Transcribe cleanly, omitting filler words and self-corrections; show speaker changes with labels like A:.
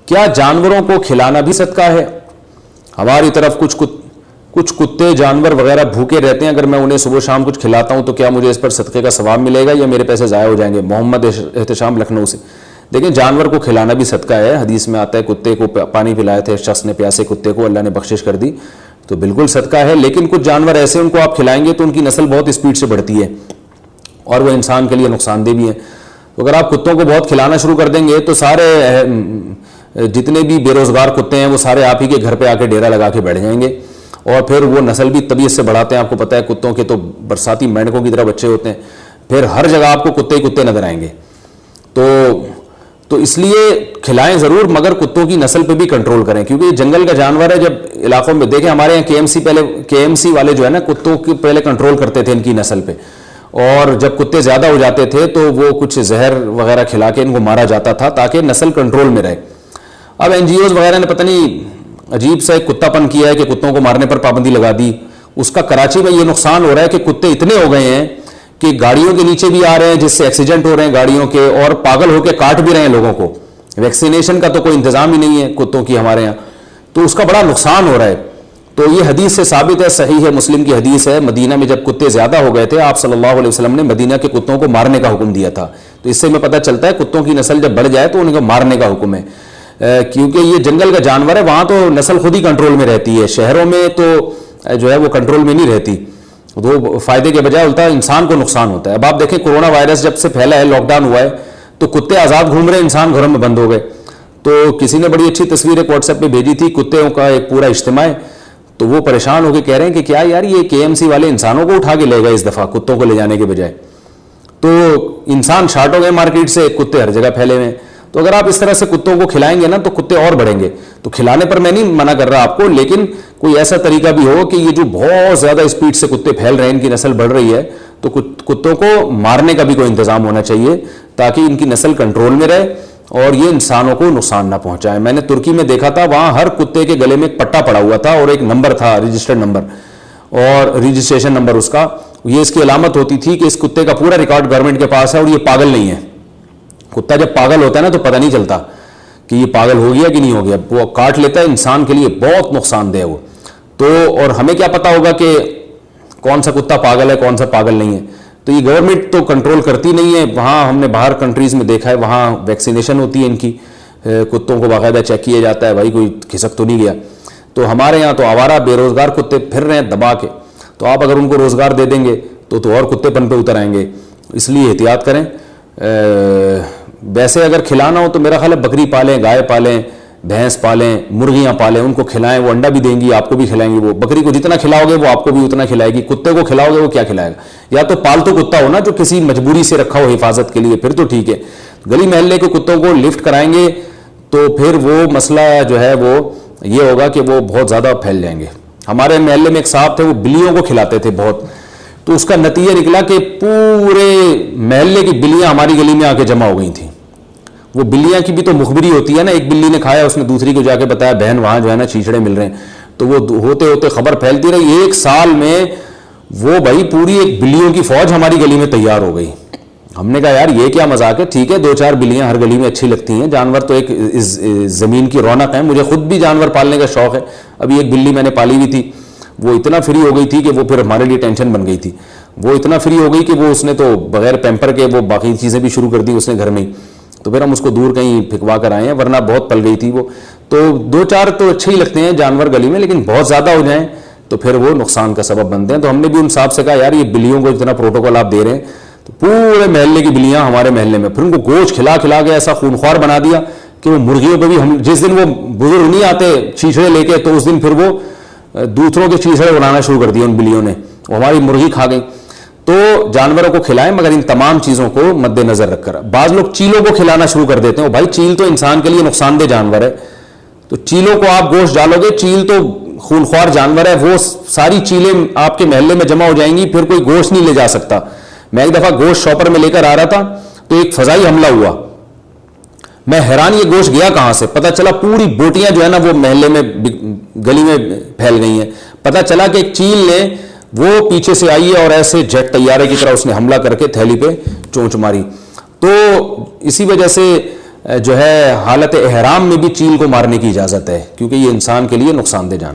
A: کیا جانوروں کو کھلانا بھی صدقہ ہے؟ ہماری طرف کچھ کتے جانور وغیرہ بھوکے رہتے ہیں، اگر میں انہیں صبح شام کچھ کھلاتا ہوں تو کیا مجھے اس پر صدقے کا ثواب ملے گا یا میرے پیسے ضائع ہو جائیں گے؟ محمد احتشام لکھنؤ سے۔ دیکھیں، جانور کو کھلانا بھی صدقہ ہے، حدیث میں آتا ہے کتے کو پانی پلایا تھے شخص نے، پیاسے کتے کو اللہ نے بخشش کر دی، تو بالکل صدقہ ہے۔ لیکن کچھ جانور ایسے ان کو آپ کھلائیں گے تو ان کی نسل بہت اسپیڈ سے بڑھتی ہے اور وہ انسان کے لیے نقصان دہ بھی ہیں۔ تو اگر آپ کتوں کو بہت کھلانا شروع کر دیں گے تو سارے جتنے بھی بے روزگار کتے ہیں وہ سارے آپ ہی کے گھر پہ آ کے ڈیرا لگا کے بیٹھ جائیں گے، اور پھر وہ نسل بھی طبیعت سے بڑھاتے ہیں۔ آپ کو پتہ ہے کتوں کے تو برساتی مینڈکوں کی طرح بچے ہوتے ہیں، پھر ہر جگہ آپ کو کتے ہی کتے نظر آئیں گے۔ تو اس لیے کھلائیں ضرور، مگر کتوں کی نسل پہ بھی کنٹرول کریں، کیونکہ یہ جنگل کا جانور ہے۔ جب علاقوں میں دیکھیں، ہمارے یہاں کے ایم سی والے جو ہے نا، کتوں کی پہلے کنٹرول کرتے تھے ان کی نسل پہ، اور جب کتے زیادہ ہو جاتے تھے تو وہ کچھ زہر وغیرہ کھلا کے ان کو مارا جاتا تھا تاکہ نسل کنٹرول میں رہے۔ اب این جی اوز وغیرہ نے پتہ نہیں عجیب سا ایک کتا پن کیا ہے کہ کتوں کو مارنے پر پابندی لگا دی۔ اس کا کراچی میں یہ نقصان ہو رہا ہے کہ کتے اتنے ہو گئے ہیں کہ گاڑیوں کے نیچے بھی آ رہے ہیں، جس سے ایکسیڈنٹ ہو رہے ہیں گاڑیوں کے، اور پاگل ہو کے کاٹ بھی رہے ہیں لوگوں کو۔ ویکسینیشن کا تو کوئی انتظام ہی نہیں ہے کتوں کی ہمارے یہاں، تو اس کا بڑا نقصان ہو رہا ہے۔ تو یہ حدیث سے ثابت ہے، صحیح ہے، مسلم کی حدیث ہے، مدینہ میں جب کتے زیادہ ہو گئے تھے آپ صلی اللہ علیہ وسلم نے مدینہ کے کتوں کو مارنے کا حکم دیا تھا۔ تو اس سے ہمیں پتہ چلتا ہے کتوں کی نسل جب بڑھ جائے تو ان کو مارنے کا حکم ہے، کیونکہ یہ جنگل کا جانور ہے، وہاں تو نسل خود ہی کنٹرول میں رہتی ہے، شہروں میں تو جو ہے وہ کنٹرول میں نہیں رہتی، وہ فائدے کے بجائے الٹا انسان کو نقصان ہوتا ہے۔ اب آپ دیکھیں کرونا وائرس جب سے پھیلا ہے، لاک ڈاؤن ہوا ہے، تو کتے آزاد گھوم رہے ہیں، انسان گھروں میں بند ہو گئے۔ تو کسی نے بڑی اچھی تصویر ایک واٹس ایپ پہ بھیجی تھی، کتوں کا ایک پورا اجتماع ہے، تو وہ پریشان ہو کے کہہ رہے ہیں کہ کیا یار یہ کے ایم سی والے انسانوں کو اٹھا کے لے گئے اس دفعہ کتوں کو لے جانے کے بجائے۔ تو انسان شارٹ ہو گئے مارکیٹ سے، کتے ہر جگہ پھیلے ہوئے ہیں۔ تو اگر آپ اس طرح سے کتوں کو کھلائیں گے نا تو کتے اور بڑھیں گے۔ تو کھلانے پر میں نہیں منع کر رہا آپ کو، لیکن کوئی ایسا طریقہ بھی ہو کہ یہ جو بہت زیادہ اسپیڈ سے کتے پھیل رہے ہیں، ان کی نسل بڑھ رہی ہے، تو کتوں کو مارنے کا بھی کوئی انتظام ہونا چاہیے تاکہ ان کی نسل کنٹرول میں رہے اور یہ انسانوں کو نقصان نہ پہنچائے۔ میں نے ترکی میں دیکھا تھا، وہاں ہر کتے کے گلے میں ایک پٹا پڑا ہوا تھا اور ایک نمبر تھا، رجسٹرڈ نمبر اور رجسٹریشن نمبر اس کا۔ یہ اس کی علامت ہوتی تھی کہ اس کتے کا پورا ریکارڈ گورنمنٹ کے پاس ہے اور یہ پاگل نہیں ہے۔ کتا جب پاگل ہوتا ہے نا تو پتہ نہیں چلتا کہ یہ پاگل ہو گیا کہ نہیں ہو گیا، وہ کاٹ لیتا ہے، انسان کے لیے بہت نقصان دہ ہے وہ۔ تو اور ہمیں کیا پتا ہوگا کہ کون سا کتا پاگل ہے کون سا پاگل نہیں ہے؟ تو یہ گورنمنٹ تو کنٹرول کرتی نہیں ہے۔ وہاں ہم نے باہر کنٹریز میں دیکھا ہے، وہاں ویکسینیشن ہوتی ہے ان کی، کتوں کو باقاعدہ چیک کیا جاتا ہے بھائی کوئی کھسک تو نہیں گیا۔ تو ہمارے یہاں تو آوارہ بے روزگار کتے پھر رہے ہیں دبا کے، تو آپ اگر ان کو روزگار دے دیں گے تو اور کتے پن پہ اتر آئیں گے، اس لیے احتیاط کریں۔ ویسے اگر کھلانا ہو تو میرا خیال ہے بکری پالیں، گائے پالیں، بھینس پالیں، مرغیاں پالیں، ان کو کھلائیں، وہ انڈا بھی دیں گی، آپ کو بھی کھلائیں گی۔ وہ بکری کو جتنا کھلاؤ گے وہ آپ کو بھی اتنا کھلائے گی، کتے کو کھلاؤ گے وہ کیا کھلائے گا؟ یا تو پالتو کتا ہو نا جو کسی مجبوری سے رکھا ہو حفاظت کے لیے، پھر تو ٹھیک ہے۔ گلی محلے کے کتوں کو لفٹ کرائیں گے تو پھر وہ مسئلہ جو ہے وہ یہ ہوگا کہ وہ بہت زیادہ پھیل جائیں گے۔ ہمارے محلے میں ایک صاحب تھے، وہ بلیوں کو کھلاتے تھے بہت، تو اس کا نتیجہ نکلا کہ پورے محلے کی بلیاں ہماری گلی میں آ کے جمع ہو گئی تھیں۔ وہ بلیاں کی بھی تو مخبری ہوتی ہے نا، ایک بلی نے کھایا اس نے دوسری کو جا کے بتایا بہن وہاں جو ہے نا چیچڑے مل رہے ہیں، تو وہ ہوتے ہوتے خبر پھیلتی رہی۔ ایک سال میں وہ بھائی پوری ایک بلیوں کی فوج ہماری گلی میں تیار ہو گئی۔ ہم نے کہا یار یہ کیا مذاق ہے، ٹھیک ہے 2-4 بلیاں ہر گلی میں اچھی لگتی ہیں، جانور تو ایک زمین کی رونق ہے، مجھے خود بھی جانور پالنے کا شوق ہے۔ ابھی ایک بلی میں نے پالی ہوئی تھی، وہ اتنا فری ہو گئی تھی کہ وہ پھر ہمارے لیے ٹینشن بن گئی تھی۔ وہ اتنا فری ہو گئی کہ وہ اس نے تو بغیر پیمپر کے وہ باقی چیزیں بھی شروع کر دی اس نے گھر میں ہی، تو پھر ہم اس کو دور کہیں پھکوا کر آئے ہیں، ورنہ بہت پل گئی تھی وہ۔ تو 2-4 تو اچھے ہی لگتے ہیں جانور گلی میں، لیکن بہت زیادہ ہو جائیں تو پھر وہ نقصان کا سبب بنتے ہیں۔ تو ہم نے بھی ان صاحب سے کہا یار یہ بلیوں کو اتنا پروٹوکول آپ دے رہے ہیں، تو پورے محلے کی بلیاں ہمارے محلے میں، پھر ان کو گوشت کھلا کھلا کے ایسا خونخوار بنا دیا کہ وہ مرغیوں پہ بھی ہم جس دن وہ بزرگ نہیں آتے چیچڑے لے کے، تو اس دن پھر وہ دوسروں کے چیچڑے بنانا شروع کر دیے ان بلیوں نے، وہ ہماری مرغی کھا گئی۔ تو جانوروں کو کھلائیں مگر ان تمام چیزوں کو مد نظر رکھ کر۔ بعض لوگ چیلوں کو کھلانا شروع کر دیتے ہیں، بھائی چیل تو انسان کے لیے نقصان دہ جانور ہے، تو چیلوں کو آپ گوشت ڈالو گے، چیل تو خونخوار جانور ہے، وہ ساری چیلیں آپ کے محلے میں جمع ہو جائیں گی، پھر کوئی گوشت نہیں لے جا سکتا۔ میں ایک دفعہ گوشت شاپر میں لے کر آ رہا تھا تو ایک فضائی حملہ ہوا، میں حیران یہ گوشت گیا کہاں سے، پتہ چلا پوری بوٹیاں جو ہے نا وہ محلے میں گلی میں پھیل گئی ہیں۔ پتہ چلا کہ ایک چیل نے وہ پیچھے سے آئی ہے اور ایسے جیٹ طیارے کی طرح اس نے حملہ کر کے تھیلی پہ چونچ ماری۔ تو اسی وجہ سے جو ہے حالت احرام میں بھی چیل کو مارنے کی اجازت ہے، کیونکہ یہ انسان کے لیے نقصان دہ جانور